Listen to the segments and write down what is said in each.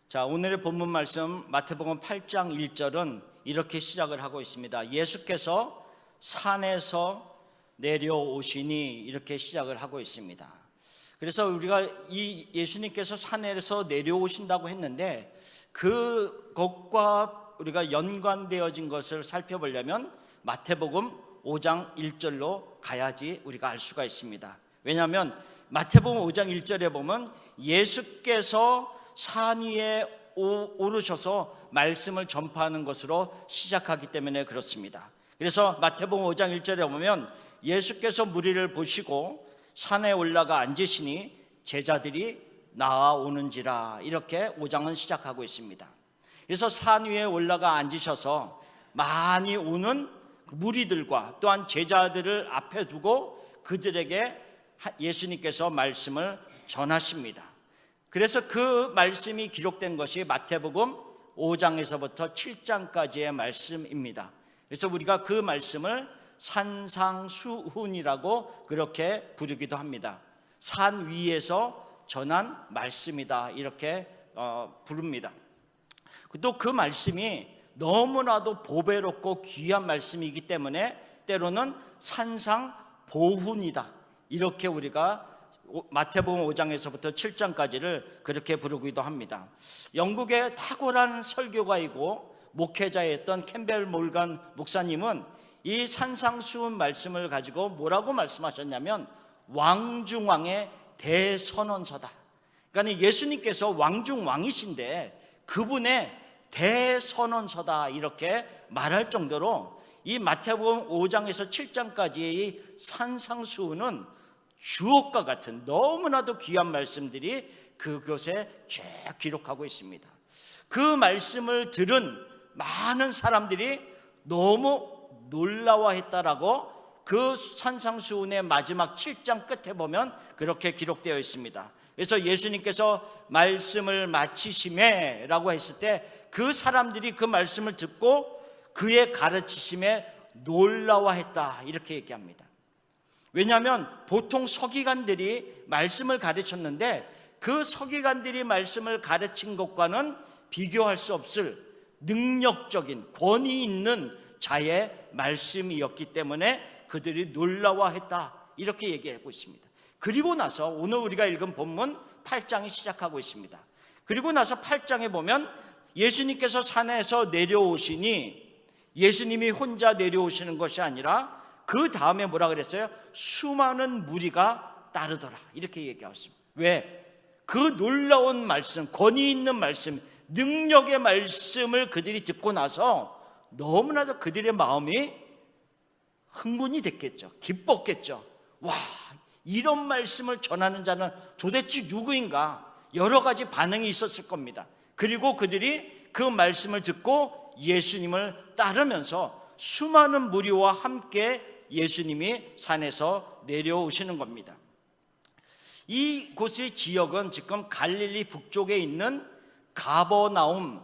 자, 오늘의 본문 말씀 마태복음 8장 1절은 이렇게 시작을 하고 있습니다. 예수께서 산에서 내려오시니 이렇게 시작을 하고 있습니다. 그래서 우리가 이 예수님께서 산에서 내려오신다고 했는데 그것과 우리가 연관되어진 것을 살펴보려면 마태복음 5장 1절로 가야지 우리가 알 수가 있습니다. 왜냐하면 마태복음 5장 1절에 보면 예수께서 산 위에 오르셔서 말씀을 전파하는 것으로 시작하기 때문에 그렇습니다. 그래서 마태복음 5장 1절에 보면 예수께서 무리를 보시고 산에 올라가 앉으시니 제자들이 나아오는지라, 이렇게 5장은 시작하고 있습니다. 그래서 산 위에 올라가 앉으셔서 많이 오는 무리들과 또한 제자들을 앞에 두고 그들에게 예수님께서 말씀을 전하십니다. 그래서 그 말씀이 기록된 것이 마태복음 5장에서부터 7장까지의 말씀입니다. 그래서 우리가 그 말씀을 산상수훈이라고 그렇게 부르기도 합니다. 산 위에서 전한 말씀이다, 이렇게 부릅니다. 또 그 말씀이 너무나도 보배롭고 귀한 말씀이기 때문에 때로는 산상보훈이다, 이렇게 우리가 마태복음 5장에서부터 7장까지를 그렇게 부르기도 합니다. 영국의 탁월한 설교가이고 목회자였던 캠벨 몰간 목사님은 이 산상수훈 말씀을 가지고 뭐라고 말씀하셨냐면 왕중왕의 대선언서다. 그러니까 예수님께서 왕중왕이신데 그분의 대선언서다, 이렇게 말할 정도로 이 마태복음 5장에서 7장까지의 산상수훈은 주옥과 같은 너무나도 귀한 말씀들이 그곳에 쭉 기록하고 있습니다. 그 말씀을 들은 많은 사람들이 너무 놀라워했다라고 그 산상수훈의 마지막 7장 끝에 보면 그렇게 기록되어 있습니다. 그래서 예수님께서 말씀을 마치심에 라고 했을 때 그 사람들이 그 말씀을 듣고 그의 가르치심에 놀라워했다, 이렇게 얘기합니다. 왜냐하면 보통 서기관들이 말씀을 가르쳤는데 그 서기관들이 말씀을 가르친 것과는 비교할 수 없을 능력적인 권위 있는 자의 말씀이었기 때문에 그들이 놀라워했다, 이렇게 얘기하고 있습니다. 그리고 나서 오늘 우리가 읽은 본문 8장이 시작하고 있습니다. 그리고 나서 8장에 보면 예수님께서 산에서 내려오시니 예수님이 혼자 내려오시는 것이 아니라 그 다음에 뭐라 그랬어요? 수많은 무리가 따르더라, 이렇게 얘기하셨습니다. 왜? 그 놀라운 말씀, 권위 있는 말씀, 능력의 말씀을 그들이 듣고 나서 너무나도 그들의 마음이 흥분이 됐겠죠. 기뻤겠죠. 와, 이런 말씀을 전하는 자는 도대체 누구인가? 여러 가지 반응이 있었을 겁니다. 그리고 그들이 그 말씀을 듣고 예수님을 따르면서 수많은 무리와 함께 예수님이 산에서 내려오시는 겁니다. 이곳의 지역은 지금 갈릴리 북쪽에 있는 가버나움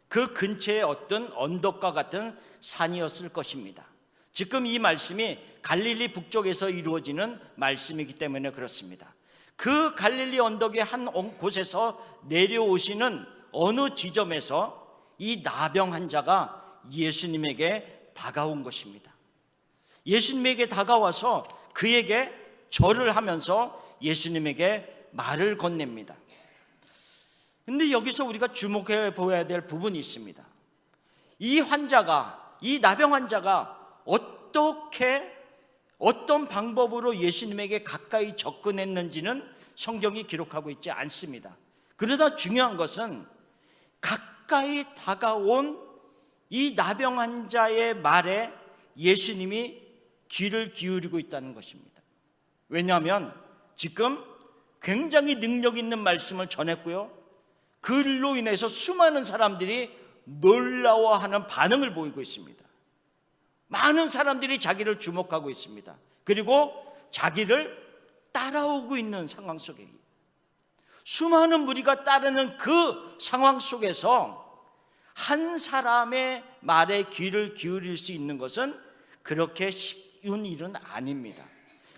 그 근처에 어떤 언덕과 같은 산이었을 것입니다. 지금 이 말씀이 갈릴리 북쪽에서 이루어지는 말씀이기 때문에 그렇습니다. 그 갈릴리 언덕의 한 곳에서 내려오시는 어느 지점에서 이 나병 환자가 예수님에게 다가온 것입니다. 예수님에게 다가와서 그에게 절을 하면서 예수님에게 말을 건넵니다. 근데 여기서 우리가 주목해 보아야 될 부분이 있습니다. 이 나병 환자가 어떤 방법으로 예수님에게 가까이 접근했는지는 성경이 기록하고 있지 않습니다. 그러나 중요한 것은 가까이 다가온 이 나병 환자의 말에 예수님이 귀를 기울이고 있다는 것입니다. 왜냐하면 지금 굉장히 능력 있는 말씀을 전했고요, 그로 인해서 수많은 사람들이 놀라워하는 반응을 보이고 있습니다. 많은 사람들이 자기를 주목하고 있습니다. 그리고 자기를 따라오고 있는 상황 속에 수많은 무리가 따르는 그 상황 속에서 한 사람의 말에 귀를 기울일 수 있는 것은 그렇게 쉬운 일은 아닙니다.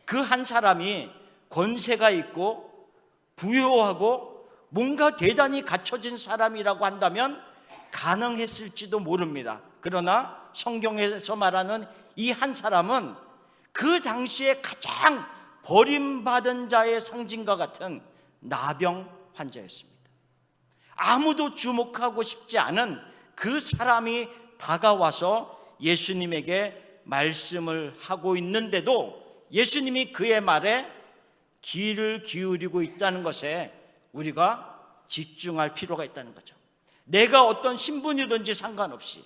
그 한 사람이 권세가 있고 부유하고 뭔가 대단히 갖춰진 사람이라고 한다면 가능했을지도 모릅니다. 그러나 성경에서 말하는 이 한 사람은 그 당시에 가장 버림받은 자의 상징과 같은 나병 환자였습니다. 아무도 주목하고 싶지 않은 그 사람이 다가와서 예수님에게 말씀을 하고 있는데도 예수님이 그의 말에 귀를 기울이고 있다는 것에 우리가 집중할 필요가 있다는 거죠. 내가 어떤 신분이든지 상관없이,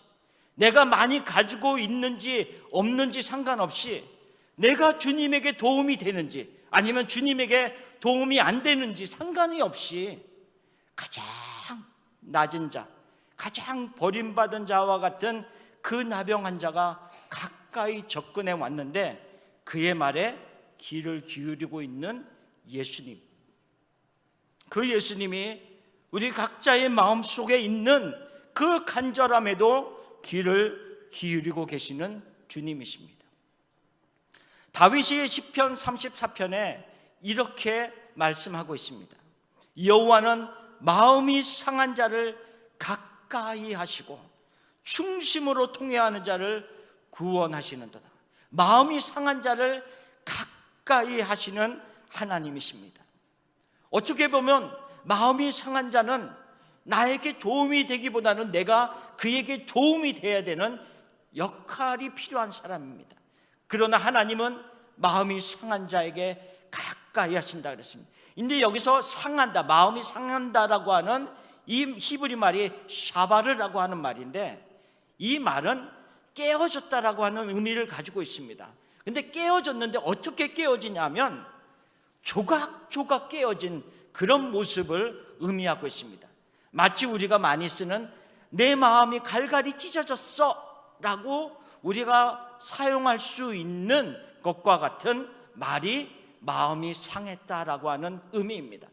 내가 많이 가지고 있는지 없는지 상관없이, 내가 주님에게 도움이 되는지 아니면 주님에게 도움이 안 되는지 상관이 없이 가장 낮은 자, 가장 버림받은 자와 같은 그 나병 환자가 가까이 접근해 왔는데 그의 말에 귀를 기울이고 있는 예수님, 그 예수님이 우리 각자의 마음속에 있는 그 간절함에도 귀를 기울이고 계시는 주님이십니다. 다윗이 시편 34편에 이렇게 말씀하고 있습니다. 여호와는 마음이 상한 자를 가까이 하시고 충심으로 통회하는 자를 구원하시는도다. 마음이 상한 자를 가까이 하시는 하나님이십니다. 어떻게 보면 마음이 상한 자는 나에게 도움이 되기보다는 내가 그에게 도움이 돼야 되는 역할이 필요한 사람입니다. 그러나 하나님은 마음이 상한 자에게 가까이 하신다 그랬습니다. 근데 여기서 상한다, 마음이 상한다라고 하는 이 히브리 말이 샤바르라고 하는 말인데, 이 말은 깨어졌다라고 하는 의미를 가지고 있습니다. 근데 깨어졌는데 어떻게 깨어지냐면 조각조각 깨어진 그런 모습을 의미하고 있습니다. 마치 우리가 많이 쓰는 내 마음이 갈갈이 찢어졌어 라고 우리가 사용할 수 있는 것과 같은 말이 마음이 상했다라고 하는 의미입니다.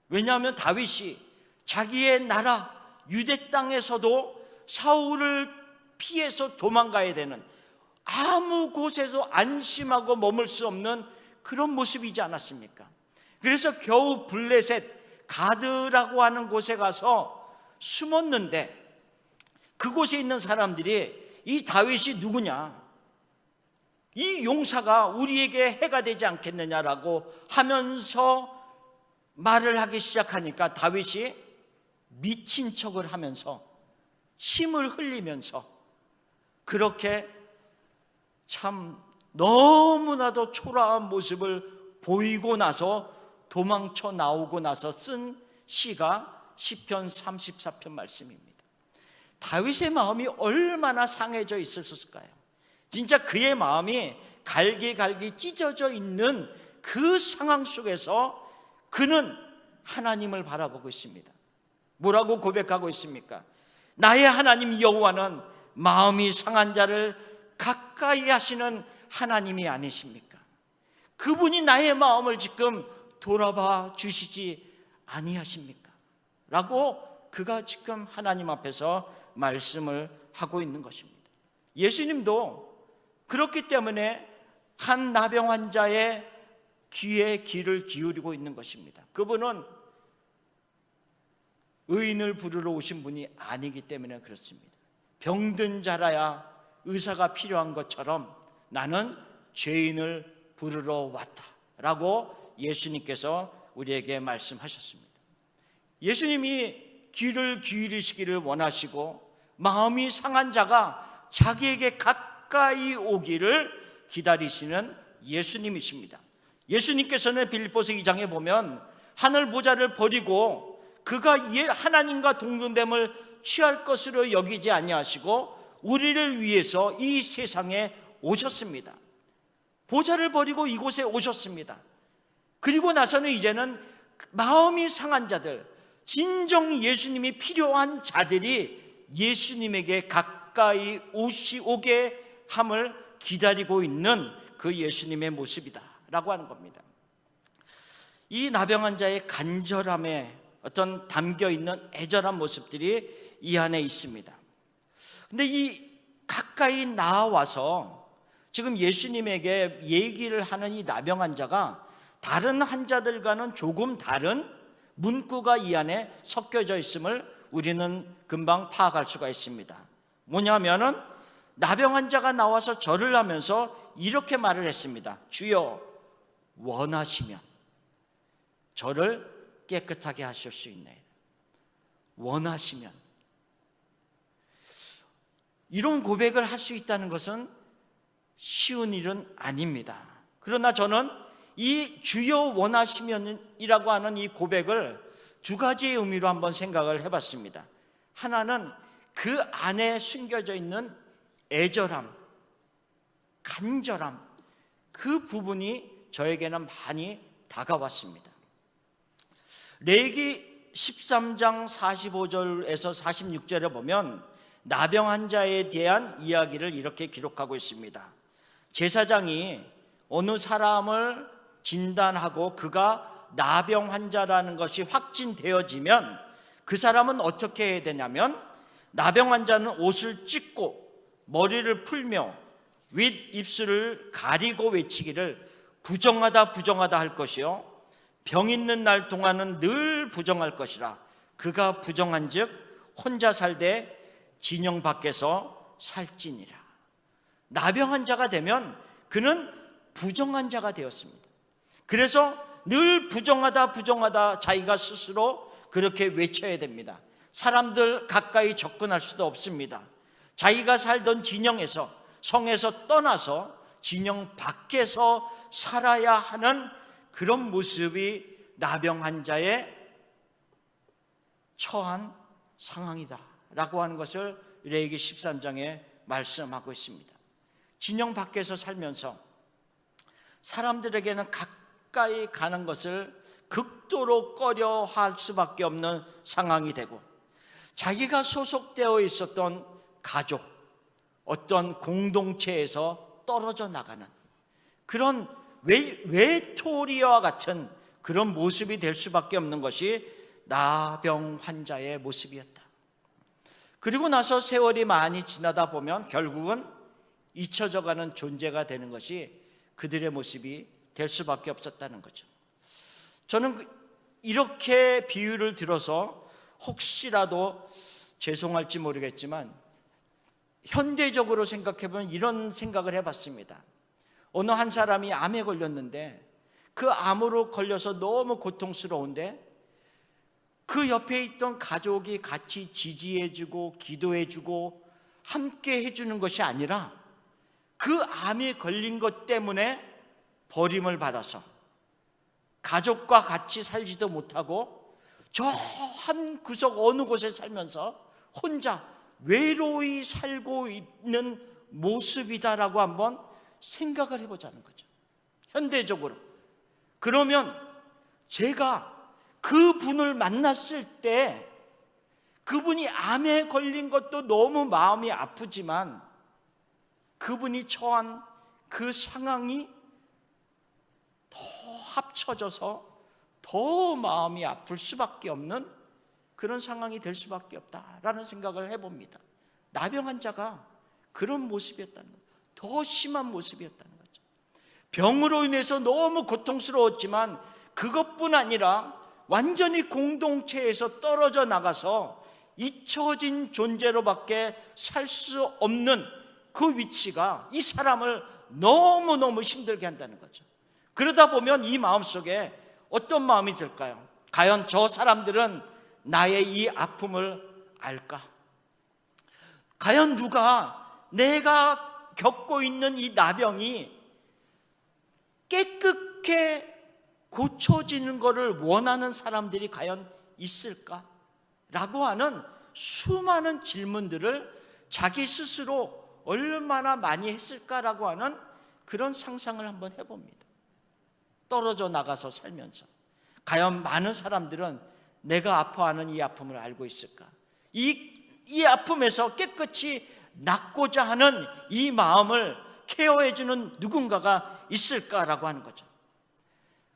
왜냐하면 다윗이 자기의 나라 유대 땅에서도 사울을 피해서 도망가야 되는, 아무 곳에서 안심하고 머물 수 없는 그런 모습이지 않았습니까? 그래서 겨우 블레셋 가드라고 하는 곳에 가서 숨었는데 그곳에 있는 사람들이 이 다윗이 누구냐, 이 용사가 우리에게 해가 되지 않겠느냐라고 하면서 말을 하기 시작하니까 다윗이 미친 척을 하면서 침을 흘리면서 그렇게 참 너무나도 초라한 모습을 보이고 나서 도망쳐 나오고 나서 쓴 시가 시편 34편 말씀입니다. 다윗의 마음이 얼마나 상해져 있었을까요? 진짜 그의 마음이 갈기갈기 찢어져 있는 그 상황 속에서 그는 하나님을 바라보고 있습니다. 뭐라고 고백하고 있습니까? 나의 하나님 여호와는 마음이 상한 자를 가까이 하시는 하나님이 아니십니까? 그분이 나의 마음을 지금 돌아봐 주시지 아니하십니까? 라고 그가 지금 하나님 앞에서 말씀을 하고 있는 것입니다. 예수님도 그렇기 때문에 한 나병 환자의 귀에 귀를 기울이고 있는 것입니다. 그분은 의인을 부르러 오신 분이 아니기 때문에 그렇습니다. 병든 자라야 의사가 필요한 것처럼 나는 죄인을 부르러 왔다 라고 예수님께서 우리에게 말씀하셨습니다. 예수님이 귀를 기울이시기를 원하시고 마음이 상한 자가 자기에게 가까이 오기를 기다리시는 예수님이십니다. 예수님께서는 빌립보서 2장에 보면 하늘 보좌를 버리고 그가 하나님과 동등됨을 취할 것으로 여기지 아니하시고 우리를 위해서 이 세상에 오셨습니다. 보좌를 버리고 이곳에 오셨습니다. 그리고 나서는 이제는 마음이 상한 자들, 진정 예수님이 필요한 자들이 예수님에게 가까이 오게 함을 기다리고 있는 그 예수님의 모습이다 라고 하는 겁니다. 이 나병 환자의 간절함에 어떤 담겨있는 애절한 모습들이 이 안에 있습니다. 근데 이 가까이 나와서 지금 예수님에게 얘기를 하는 이 나병 환자가 다른 환자들과는 조금 다른 문구가 이 안에 섞여져 있음을 우리는 금방 파악할 수가 있습니다. 뭐냐면은 나병 환자가 나와서 절을 하면서 이렇게 말을 했습니다. 주여 원하시면 저를 깨끗하게 하실 수 있나이다. 원하시면. 이런 고백을 할 수 있다는 것은 쉬운 일은 아닙니다. 그러나 저는 이 주여 원하시면이라고 하는 이 고백을 두 가지의 의미로 한번 생각을 해봤습니다. 하나는 그 안에 숨겨져 있는 애절함, 간절함, 그 부분이 저에게는 많이 다가왔습니다. 레위기 13장 45절에서 46절에 보면 나병 환자에 대한 이야기를 이렇게 기록하고 있습니다. 제사장이 어느 사람을 진단하고 그가 나병 환자라는 것이 확진되어지면 그 사람은 어떻게 해야 되냐면 나병 환자는 옷을 찢고 머리를 풀며 윗입술을 가리고 외치기를 부정하다 부정하다 할 것이요 병 있는 날 동안은 늘 부정할 것이라. 그가 부정한즉 혼자 살되 진영 밖에서 살지니라. 나병 환자가 되면 그는 부정한 자가 되었습니다. 그래서 늘 부정하다 부정하다 자기가 스스로 그렇게 외쳐야 됩니다. 사람들 가까이 접근할 수도 없습니다. 자기가 살던 진영에서, 성에서 떠나서 진영 밖에서 살아야 하는 그런 모습이 나병 환자의 처한 상황이다 라고 하는 것을 레위기 13장에 말씀하고 있습니다. 진영 밖에서 살면서 사람들에게는 가까이 가는 것을 극도로 꺼려할 수밖에 없는 상황이 되고, 자기가 소속되어 있었던 가족, 어떤 공동체에서 떨어져 나가는 그런 외톨이와 같은 그런 모습이 될 수밖에 없는 것이 나병 환자의 모습이었다. 그리고 나서 세월이 많이 지나다 보면 결국은 잊혀져가는 존재가 되는 것이 그들의 모습이 될 수밖에 없었다는 거죠. 저는 이렇게 비유를 들어서 혹시라도 죄송할지 모르겠지만 현대적으로 생각해보면 이런 생각을 해봤습니다. 어느 한 사람이 암에 걸렸는데 그 암으로 걸려서 너무 고통스러운데 그 옆에 있던 가족이 같이 지지해주고 기도해주고 함께 해주는 것이 아니라 그 암에 걸린 것 때문에 버림을 받아서 가족과 같이 살지도 못하고 저 한 구석 어느 곳에 살면서 혼자 외로이 살고 있는 모습이다라고 한번 생각을 해보자는 거죠. 현대적으로. 그러면 제가 그분을 만났을 때 그분이 암에 걸린 것도 너무 마음이 아프지만 그분이 처한 그 상황이 더 합쳐져서 더 마음이 아플 수밖에 없는 그런 상황이 될 수밖에 없다라는 생각을 해봅니다. 나병 환자가 그런 모습이었다는 거죠. 더 심한 모습이었다는 거죠. 병으로 인해서 너무 고통스러웠지만 그것뿐 아니라 완전히 공동체에서 떨어져 나가서 잊혀진 존재로밖에 살 수 없는 그 위치가 이 사람을 너무너무 힘들게 한다는 거죠. 그러다 보면 이 마음속에 어떤 마음이 들까요? 과연 저 사람들은 나의 이 아픔을 알까? 과연 누가 내가 겪고 있는 이 나병이 깨끗게 고쳐지는 것을 원하는 사람들이 과연 있을까? 라고 하는 수많은 질문들을 자기 스스로 얼마나 많이 했을까라고 하는 그런 상상을 한번 해봅니다. 떨어져 나가서 살면서 과연 많은 사람들은 내가 아파하는 이 아픔을 알고 있을까? 이 아픔에서 깨끗이 낫고자 하는 이 마음을 케어해주는 누군가가 있을까라고 하는 거죠.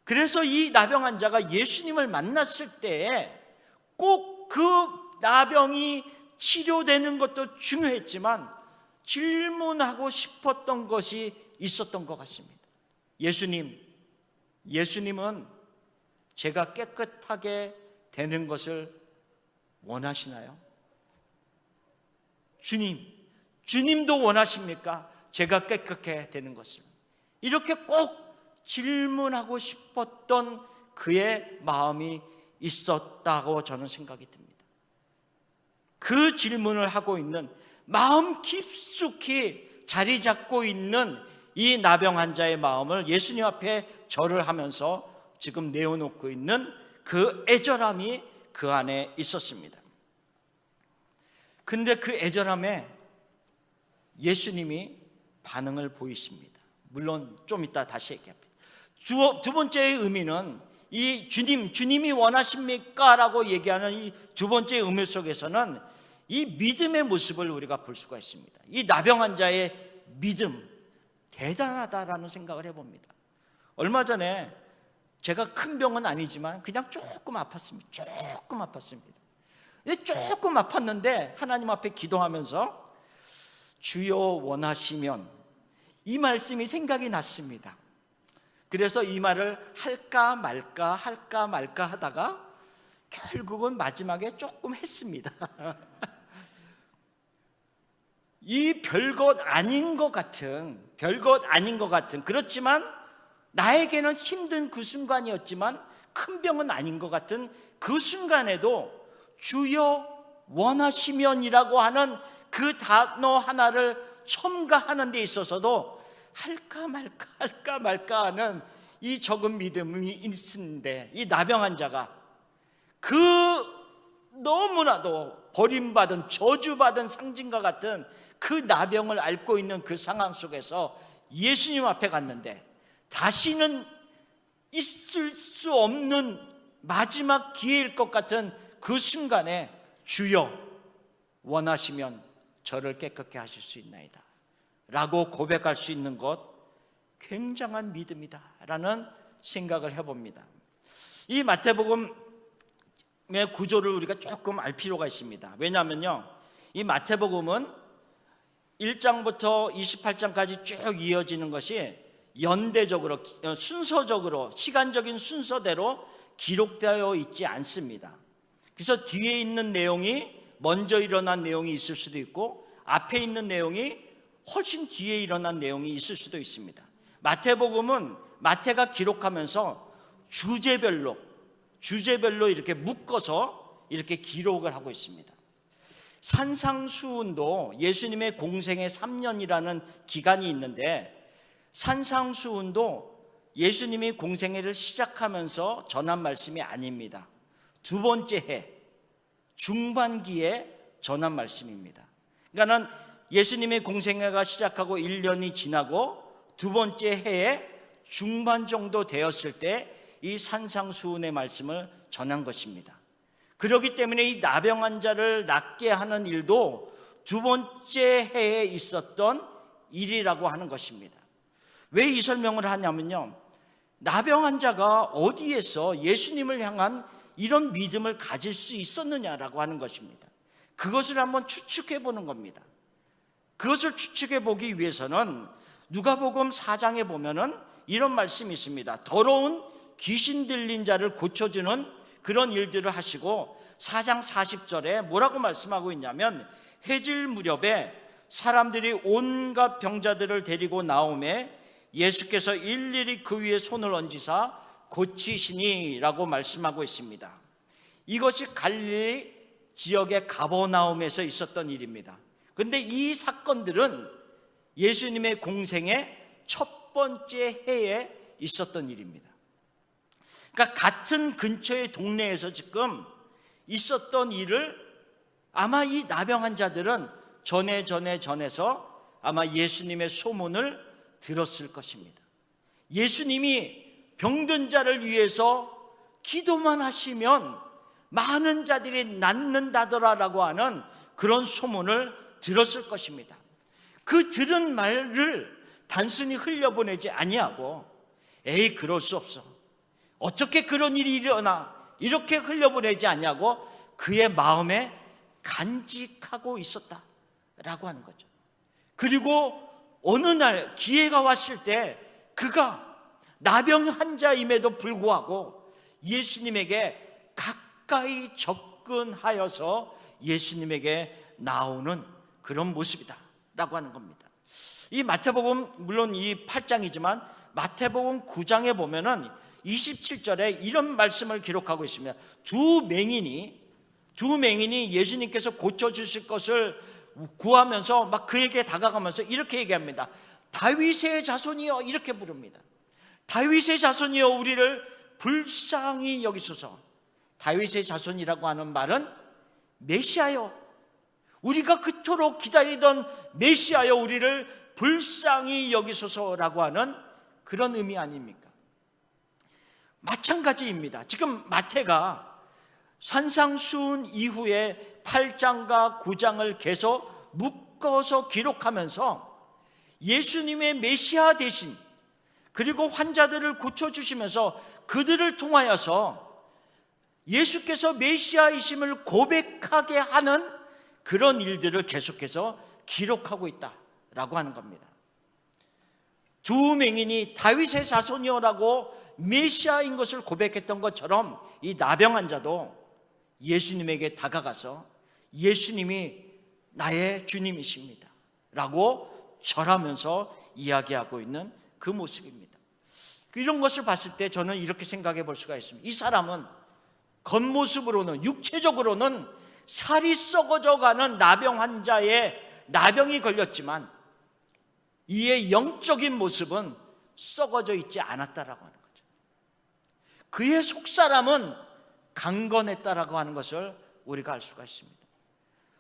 그래서 이 나병 환자가 예수님을 만났을 때에 꼭 그 나병이 치료되는 것도 중요했지만 질문하고 싶었던 것이 있었던 것 같습니다. 예수님은 제가 깨끗하게 되는 것을 원하시나요? 주님도 원하십니까? 제가 깨끗해 되는 것을. 이렇게 꼭 질문하고 싶었던 그의 마음이 있었다고 저는 생각이 듭니다. 그 질문을 하고 있는, 마음 깊숙이 자리 잡고 있는 이 나병 환자의 마음을 예수님 앞에 절을 하면서 지금 내어놓고 있는 그 애절함이 그 안에 있었습니다. 근데 그 애절함에 예수님이 반응을 보이십니다. 물론 좀 이따 다시 얘기합니다. 두 번째의 의미는 이 주님이 원하십니까? 라고 얘기하는 이 두 번째 의미 속에서는 이 믿음의 모습을 우리가 볼 수가 있습니다. 이 나병 환자의 믿음, 대단하다라는 생각을 해봅니다. 얼마 전에 제가 큰 병은 아니지만 그냥 조금 아팠습니다. 조금 아팠는데 하나님 앞에 기도하면서 주여 원하시면, 이 말씀이 생각이 났습니다. 그래서 이 말을 할까 말까 하다가 결국은 마지막에 조금 했습니다. 이 별것 아닌 것 같은, 그렇지만 나에게는 힘든 그 순간이었지만 큰 병은 아닌 것 같은 그 순간에도 주여 원하시면이라고 하는 그 단어 하나를 첨가하는 데 있어서도 할까 말까 하는 이 적은 믿음이 있는데, 이 나병 환자가 그 너무나도 버림받은, 저주받은 상징과 같은 그 나병을 앓고 있는 그 상황 속에서 예수님 앞에 갔는데, 다시는 있을 수 없는 마지막 기회일 것 같은 그 순간에 주여 원하시면 저를 깨끗게 하실 수 있나이다 라고 고백할 수 있는 것, 굉장한 믿음이다 라는 생각을 해봅니다. 이 마태복음의 구조를 우리가 조금 알 필요가 있습니다. 왜냐하면요, 이 마태복음은 1장부터 28장까지 쭉 이어지는 것이 연대적으로, 순서적으로, 시간적인 순서대로 기록되어 있지 않습니다. 그래서 뒤에 있는 내용이 먼저 일어난 내용이 있을 수도 있고, 앞에 있는 내용이 훨씬 뒤에 일어난 내용이 있을 수도 있습니다. 마태복음은 마태가 기록하면서 주제별로 이렇게 묶어서 이렇게 기록을 하고 있습니다. 산상수훈도 예수님의 공생의 3년이라는 기간이 있는데, 산상수훈도 예수님이 공생애를 시작하면서 전한 말씀이 아닙니다. 두 번째 해 중반기에 전한 말씀입니다. 그러니까는 예수님의 공생애가 시작하고 1년이 지나고 두 번째 해에 중반 정도 되었을 때 이 산상수훈의 말씀을 전한 것입니다. 그렇기 때문에 이 나병 환자를 낫게 하는 일도 두 번째 해에 있었던 일이라고 하는 것입니다. 왜 이 설명을 하냐면요, 나병 환자가 어디에서 예수님을 향한 이런 믿음을 가질 수 있었느냐라고 하는 것입니다. 그것을 한번 추측해 보는 겁니다. 그것을 추측해 보기 위해서는 누가복음 4장에 보면은 이런 말씀이 있습니다. 더러운 귀신 들린 자를 고쳐주는 그런 일들을 하시고, 4장 40절에 뭐라고 말씀하고 있냐면, 해질 무렵에 사람들이 온갖 병자들을 데리고 나오매 예수께서 일일이 그 위에 손을 얹으사 고치시니 라고 말씀하고 있습니다. 이것이 갈릴리 지역의 가버나움에서 있었던 일입니다. 그런데 이 사건들은 예수님의 공생의 첫 번째 해에 있었던 일입니다. 그러니까 같은 근처의 동네에서 지금 있었던 일을 아마 이 나병 환자들은 전해서 아마 예수님의 소문을 들었을 것입니다. 예수님이 병든 자를 위해서 기도만 하시면 많은 자들이 낫는다더라라고 하는 그런 소문을 들었을 것입니다. 그 들은 말을 단순히 흘려보내지 아니하고, 에이 그럴 수 없어, 어떻게 그런 일이 일어나, 이렇게 흘려보내지 않냐고 그의 마음에 간직하고 있었다라고 하는 거죠. 그리고 어느 날 기회가 왔을 때 그가 나병 환자임에도 불구하고 예수님에게 가까이 접근하여서 예수님에게 나오는 그런 모습이다 라고 하는 겁니다. 이 마태복음, 물론 이 8장이지만 마태복음 9장에 보면은 27절에 이런 말씀을 기록하고 있습니다. 두 맹인이 예수님께서 고쳐주실 것을 구하면서 막 그에게 다가가면서 이렇게 얘기합니다. 다윗의 자손이여, 이렇게 부릅니다. 다윗의 자손이여, 우리를 불쌍히 여기소서. 다윗의 자손이라고 하는 말은 메시아여, 우리가 그토록 기다리던 메시아여, 우리를 불쌍히 여기소서라고 하는 그런 의미 아닙니까? 마찬가지입니다. 지금 마태가 산상수훈 이후에 8장과 9장을 계속 묶어서 기록하면서 예수님의 메시아 대신, 그리고 환자들을 고쳐주시면서 그들을 통하여서 예수께서 메시아이심을 고백하게 하는 그런 일들을 계속해서 기록하고 있다라고 하는 겁니다. 두 맹인이 다윗의 자손이여라고 메시아인 것을 고백했던 것처럼 이 나병 환자도 예수님에게 다가가서 예수님이 나의 주님이십니다 라고 절하면서 이야기하고 있는 그 모습입니다. 이런 것을 봤을 때 저는 이렇게 생각해 볼 수가 있습니다. 이 사람은 겉모습으로는, 육체적으로는 살이 썩어져가는 나병 환자의 나병이 걸렸지만 이의 영적인 모습은 썩어져 있지 않았다라고 하는 거죠. 그의 속사람은 강건했다라고 하는 것을 우리가 알 수가 있습니다.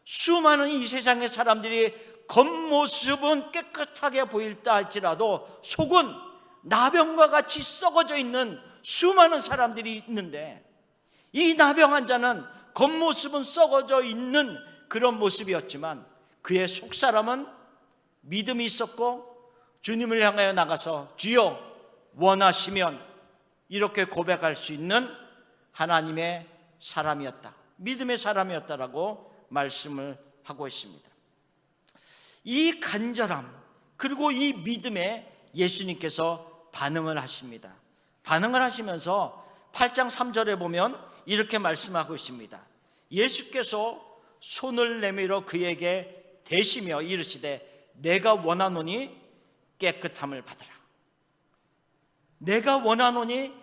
수많은 이 세상의 사람들이 겉모습은 깨끗하게 보일다 할지라도 속은 나병과 같이 썩어져 있는 수많은 사람들이 있는데, 이 나병 환자는 겉모습은 썩어져 있는 그런 모습이었지만 그의 속사람은 믿음이 있었고 주님을 향하여 나가서 주여 원하시면 이렇게 고백할 수 있는 하나님의 사람이었다, 믿음의 사람이었다라고 말씀을 하고 있습니다. 이 간절함 그리고 이 믿음에 예수님께서 반응을 하십니다. 반응을 하시면서 8장 3절에 보면 이렇게 말씀하고 있습니다. 예수께서 손을 내밀어 그에게 대시며 이르시되 내가 원하노니 깨끗함을 받으라. 내가 원하노니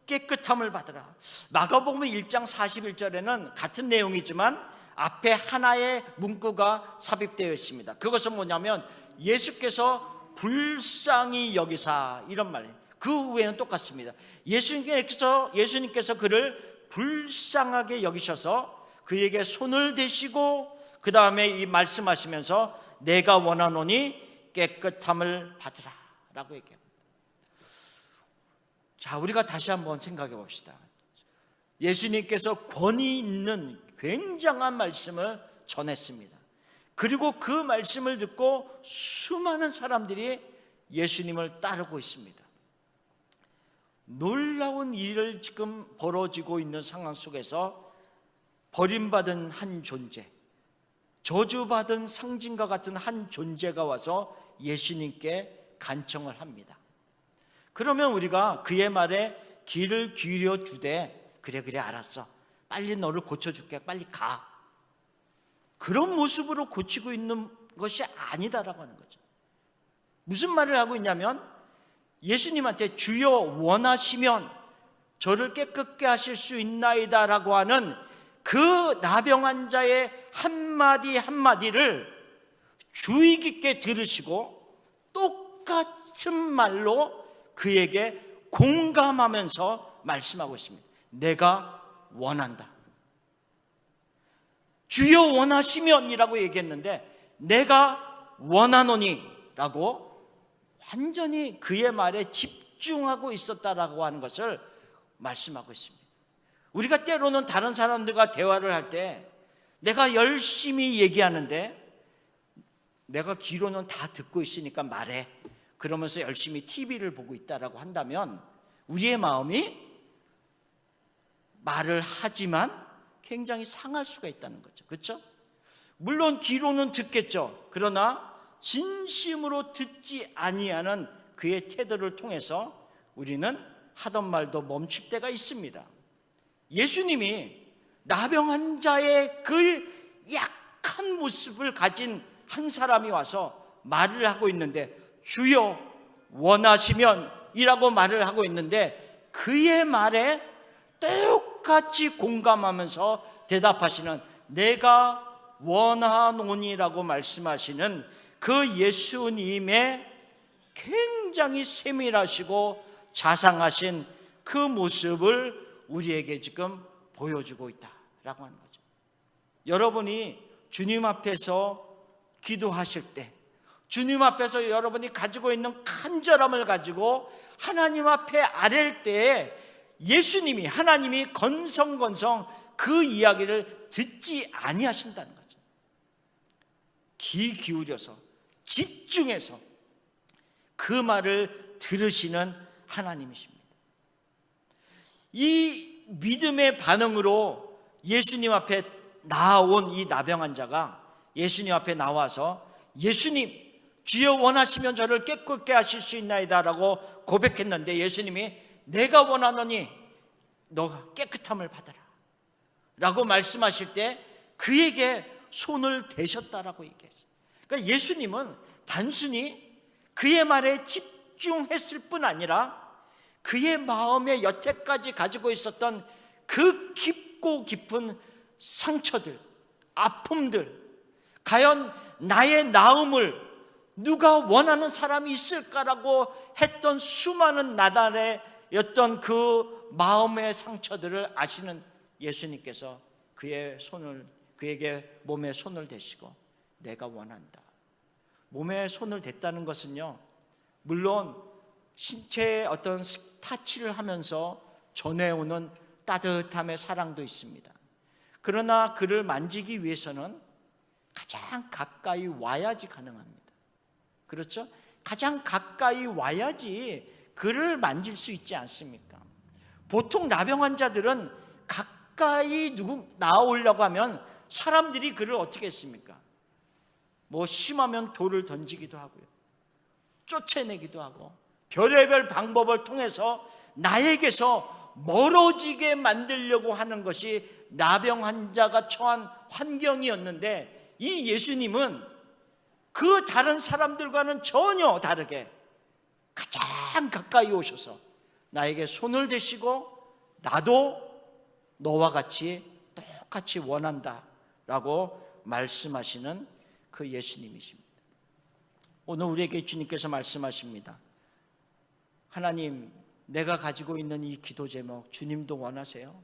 깨끗함을 받으라. 마가복음 1장 41절에는 같은 내용이지만 앞에 하나의 문구가 삽입되어 있습니다. 그것은 뭐냐면 예수께서 불쌍히 여기사, 이런 말이에요. 그 후에는 똑같습니다. 예수님께서 그를 불쌍하게 여기셔서 그에게 손을 대시고 그 다음에 이 말씀하시면서 내가 원하노니 깨끗함을 받으라 라고 얘기합니다. 자, 우리가 다시 한번 생각해 봅시다. 예수님께서 권위 있는 굉장한 말씀을 전했습니다. 그리고 그 말씀을 듣고 수많은 사람들이 예수님을 따르고 있습니다. 놀라운 일을 지금 벌어지고 있는 상황 속에서 버림받은 한 존재, 저주받은 상징과 같은 한 존재가 와서 예수님께 간청을 합니다. 그러면 우리가 그의 말에 귀를 기울여 주되 그래 알았어, 빨리 너를 고쳐줄게, 빨리 가, 그런 모습으로 고치고 있는 것이 아니다라고 하는 거죠. 무슨 말을 하고 있냐면 예수님한테 주여 원하시면 저를 깨끗게 하실 수 있나이다 라고 하는 그 나병 환자의 한마디 한마디를 주의 깊게 들으시고 똑같은 말로 그에게 공감하면서 말씀하고 있습니다. 내가 원한다. 주여 원하시면 이라고 얘기했는데 내가 원하노니 라고 완전히 그의 말에 집중하고 있었다라고 하는 것을 말씀하고 있습니다. 우리가 때로는 다른 사람들과 대화를 할 때 내가 열심히 얘기하는데 내가 귀로는 다 듣고 있으니까 말해, 그러면서 열심히 TV를 보고 있다라고 한다면 우리의 마음이 말을 하지만 굉장히 상할 수가 있다는 거죠. 그렇죠? 물론 귀로는 듣겠죠. 그러나 진심으로 듣지 아니하는 그의 태도를 통해서 우리는 하던 말도 멈출 때가 있습니다. 예수님이 나병 환자의 그 약한 모습을 가진 한 사람이 와서 말을 하고 있는데, 주여 원하시면 이라고 말을 하고 있는데, 그의 말에 똑같이 공감하면서 대답하시는, 내가 원하노니라고 말씀하시는 그 예수님의 굉장히 세밀하시고 자상하신 그 모습을 우리에게 지금 보여주고 있다라고 하는 거죠. 여러분이 주님 앞에서 기도하실 때, 주님 앞에서 여러분이 가지고 있는 간절함을 가지고 하나님 앞에 아랠 때, 예수님이, 하나님이 건성건성 그 이야기를 듣지 아니하신다는 거죠. 귀 기울여서 집중해서 그 말을 들으시는 하나님이십니다. 이 믿음의 반응으로 예수님 앞에 나온 이 나병 환자가 예수님 앞에 나와서, 예수님, 주여 원하시면 저를 깨끗게 하실 수 있나이다 라고 고백했는데, 예수님이 내가 원하노니 너가 깨끗함을 받아라 라고 말씀하실 때 그에게 손을 대셨다라고 얘기했어요. 그러니까 예수님은 단순히 그의 말에 집중했을 뿐 아니라 그의 마음에 여태까지 가지고 있었던 그 깊고 깊은 상처들, 아픔들, 과연 나의 나음을 누가 원하는 사람이 있을까라고 했던 수많은 나달의였던 그 마음의 상처들을 아시는 예수님께서 그에게 몸에 손을 대시고 내가 원한다. 몸에 손을 댔다는 것은요, 물론 신체의 어떤 타치를 하면서 전해오는 따뜻함의 사랑도 있습니다. 그러나 그를 만지기 위해서는 가장 가까이 와야지 가능합니다. 그렇죠? 가장 가까이 와야지 그를 만질 수 있지 않습니까? 보통 나병 환자들은 가까이 나오려고 하면 사람들이 그를 어떻게 했습니까? 뭐 심하면 돌을 던지기도 하고요, 쫓아내기도 하고, 별의별 방법을 통해서 나에게서 멀어지게 만들려고 하는 것이 나병 환자가 처한 환경이었는데, 이 예수님은 그 다른 사람들과는 전혀 다르게 가장 가까이 오셔서 나에게 손을 대시고 나도 너와 같이 똑같이 원한다 라고 말씀하시는 그 예수님이십니다. 오늘 우리에게 주님께서 말씀하십니다. 하나님, 내가 가지고 있는 이 기도 제목 주님도 원하세요?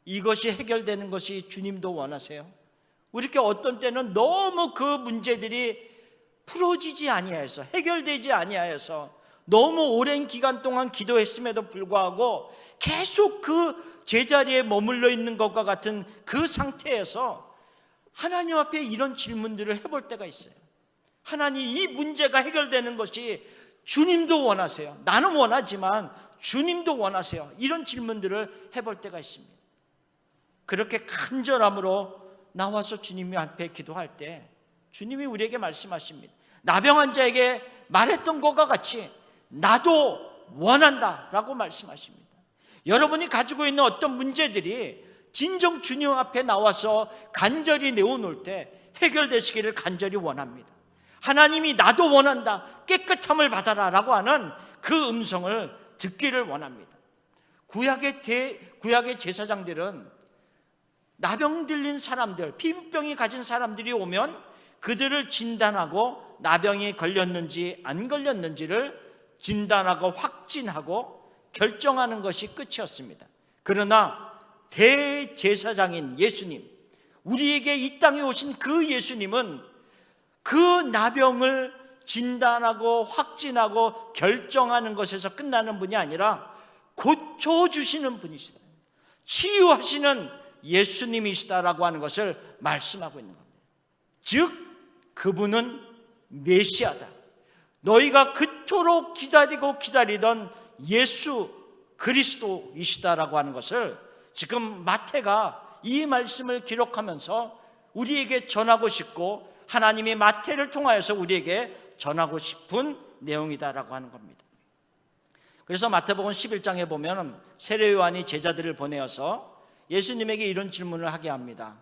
이것이 해결되는 것이 주님도 원하세요? 우리 이렇게 어떤 때는 너무 그 문제들이 풀어지지 아니하여서, 해결되지 아니하여서 너무 오랜 기간 동안 기도했음에도 불구하고 계속 그 제자리에 머물러 있는 것과 같은 그 상태에서 하나님 앞에 이런 질문들을 해볼 때가 있어요. 하나님, 이 문제가 해결되는 것이 주님도 원하세요? 나는 원하지만 주님도 원하세요? 이런 질문들을 해볼 때가 있습니다. 그렇게 간절함으로 나와서 주님 앞에 기도할 때 주님이 우리에게 말씀하십니다. 나병 환자에게 말했던 것과 같이 나도 원한다 라고 말씀하십니다. 여러분이 가지고 있는 어떤 문제들이 진정 주님 앞에 나와서 간절히 내어놓을 때 해결되시기를 간절히 원합니다. 하나님이 나도 원한다, 깨끗함을 받아라 라고 하는 그 음성을 듣기를 원합니다. 구약의 제사장들은 나병 들린 사람들, 피부병이 가진 사람들이 오면 그들을 진단하고 나병이 걸렸는지 안 걸렸는지를 진단하고 확진하고 결정하는 것이 끝이었습니다. 그러나 대제사장인 예수님, 우리에게 이 땅에 오신 그 예수님은 그 나병을 진단하고 확진하고 결정하는 것에서 끝나는 분이 아니라 고쳐주시는 분이시다, 치유하시는 예수님이시다라고 하는 것을 말씀하고 있는 겁니다. 즉 그분은 메시아다, 너희가 그토록 기다리고 기다리던 예수 그리스도이시다라고 하는 것을 지금 마태가 이 말씀을 기록하면서 우리에게 전하고 싶고, 하나님이 마태를 통하여서 우리에게 전하고 싶은 내용이다라고 하는 겁니다. 그래서 마태복음 11장에 보면 세례요한이 제자들을 보내어서 예수님에게 이런 질문을 하게 합니다.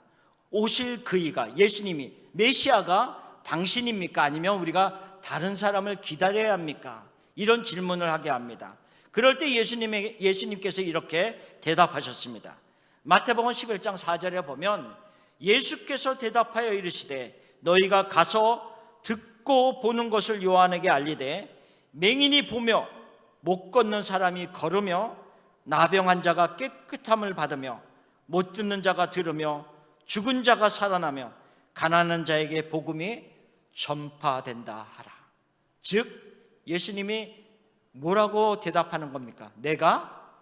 오실 그이가, 예수님이, 메시아가 당신입니까? 아니면 우리가 다른 사람을 기다려야 합니까? 이런 질문을 하게 합니다. 그럴 때 예수님께서 이렇게 대답하셨습니다. 마태복음 11장 4절에 보면 예수께서 대답하여 이르시되 너희가 가서 듣고 보는 것을 요한에게 알리되 맹인이 보며 못 걷는 사람이 걸으며 나병한 자가 깨끗함을 받으며 못 듣는 자가 들으며 죽은 자가 살아나며 가난한 자에게 복음이 전파된다 하라. 즉 예수님이 뭐라고 대답하는 겁니까? 내가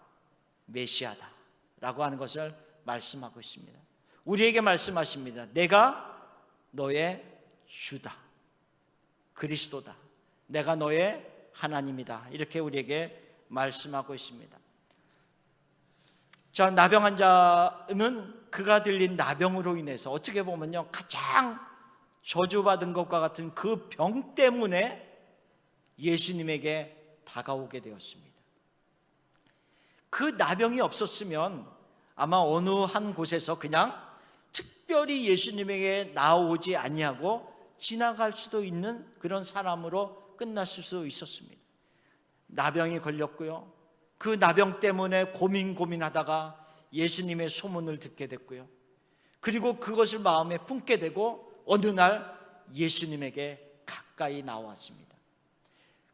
메시아다 라고 하는 것을 말씀하고 있습니다. 우리에게 말씀하십니다. 내가 너의 주다, 그리스도다, 내가 너의 하나님이다, 이렇게 우리에게 말씀하고 있습니다. 자, 나병한 자는 그가 들린 나병으로 인해서 어떻게 보면요, 가장 저주받은 것과 같은 그 병 때문에 예수님에게 다가오게 되었습니다. 그 나병이 없었으면 아마 어느 한 곳에서 그냥 특별히 예수님에게 나오지 아니하고 지나갈 수도 있는 그런 사람으로 끝났을 수 있었습니다. 나병이 걸렸고요, 그 나병 때문에 고민하다가 예수님의 소문을 듣게 됐고요, 그리고 그것을 마음에 품게 되고 어느 날 예수님에게 가까이 나왔습니다.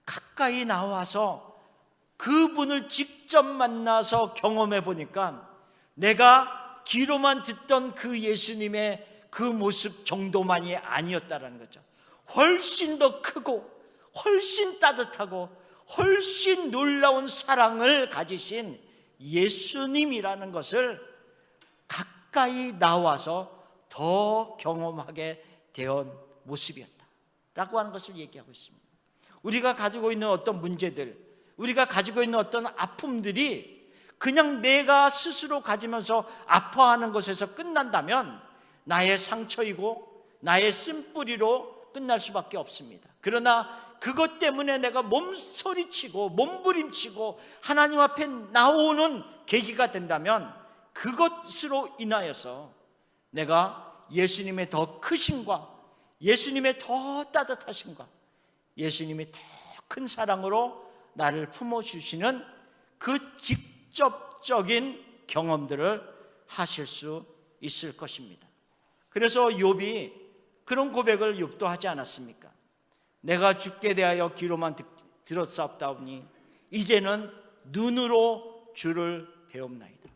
가까이 나와서 그분을 직접 만나서 경험해 보니까 내가 귀로만 듣던 그 예수님의 그 모습 정도만이 아니었다는 거죠. 훨씬 더 크고 훨씬 따뜻하고 훨씬 놀라운 사랑을 가지신 예수님이라는 것을 가까이 나와서 더 경험하게 된 모습이었다라고 하는 것을 얘기하고 있습니다. 우리가 가지고 있는 어떤 문제들, 우리가 가지고 있는 어떤 아픔들이 그냥 내가 스스로 가지면서 아파하는 것에서 끝난다면 나의 상처이고 나의 쓴뿌리로 끝날 수밖에 없습니다. 그러나 그것 때문에 내가 몸소리치고 몸부림치고 하나님 앞에 나오는 계기가 된다면 그것으로 인하여서 내가 예수님의 더 크심과 예수님의 더 따뜻하심과 예수님이 더 큰 사랑으로 나를 품어주시는 그 직접적인 경험들을 하실 수 있을 것입니다. 그래서 욥이 그런 고백을 욥도 하지 않았습니까? 내가 주께 대하여 귀로만 들었사옵다오니 이제는 눈으로 주를 배웁나이다.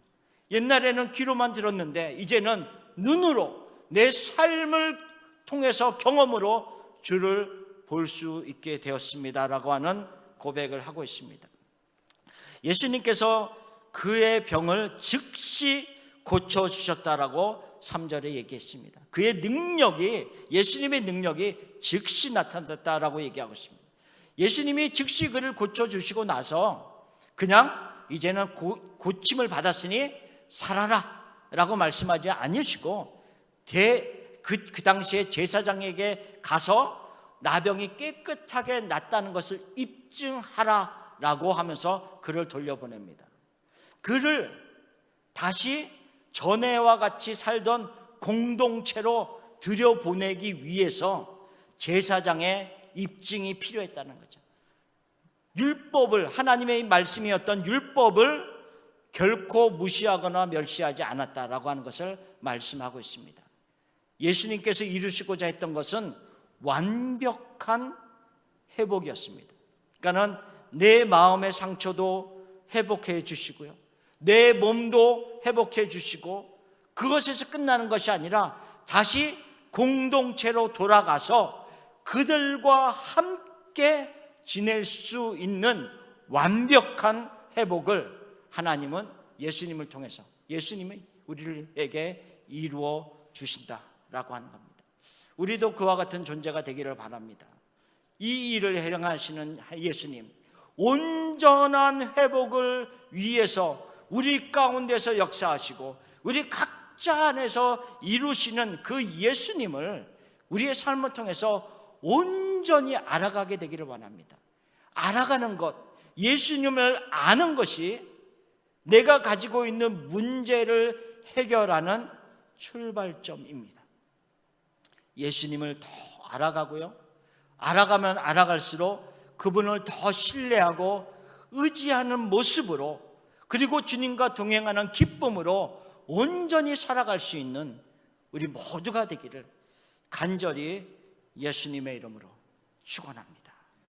옛날에는 귀로만 들었는데 이제는 눈으로 내 삶을 통해서 경험으로 주를 볼 수 있게 되었습니다라고 하는 고백을 하고 있습니다. 예수님께서 그의 병을 즉시 고쳐주셨다라고 3절에 얘기했습니다. 그의 능력이, 예수님의 능력이 즉시 나타났다라고 얘기하고 있습니다. 예수님이 즉시 그를 고쳐주시고 나서 그냥 이제는 고침을 받았으니 살아라 라고 말씀하지 않으시고 그 당시에 제사장에게 가서 나병이 깨끗하게 낫다는 것을 입증하라라고 하면서 그를 돌려보냅니다. 그를 다시 전에와 같이 살던 공동체로 들여보내기 위해서 제사장의 입증이 필요했다는 거죠. 율법을, 하나님의 말씀이었던 율법을 결코 무시하거나 멸시하지 않았다라고 하는 것을 말씀하고 있습니다. 예수님께서 이루시고자 했던 것은 완벽한 회복이었습니다. 그러니까는 내 마음의 상처도 회복해 주시고요, 내 몸도 회복해 주시고 그것에서 끝나는 것이 아니라 다시 공동체로 돌아가서 그들과 함께 지낼 수 있는 완벽한 회복을 하나님은 예수님을 통해서, 예수님이 우리에게 이루어 주신다라고 하는 겁니다. 우리도 그와 같은 존재가 되기를 바랍니다. 이 일을 행하시는 예수님, 온전한 회복을 위해서 우리 가운데서 역사하시고 우리 각자 안에서 이루시는 그 예수님을 우리의 삶을 통해서 온전히 알아가게 되기를 원합니다. 알아가는 것, 예수님을 아는 것이 내가 가지고 있는 문제를 해결하는 출발점입니다. 예수님을 더 알아가고요, 알아가면 알아갈수록 그분을 더 신뢰하고 의지하는 모습으로, 그리고 주님과 동행하는 기쁨으로 온전히 살아갈 수 있는 우리 모두가 되기를 간절히 예수님의 이름으로 축원합니다.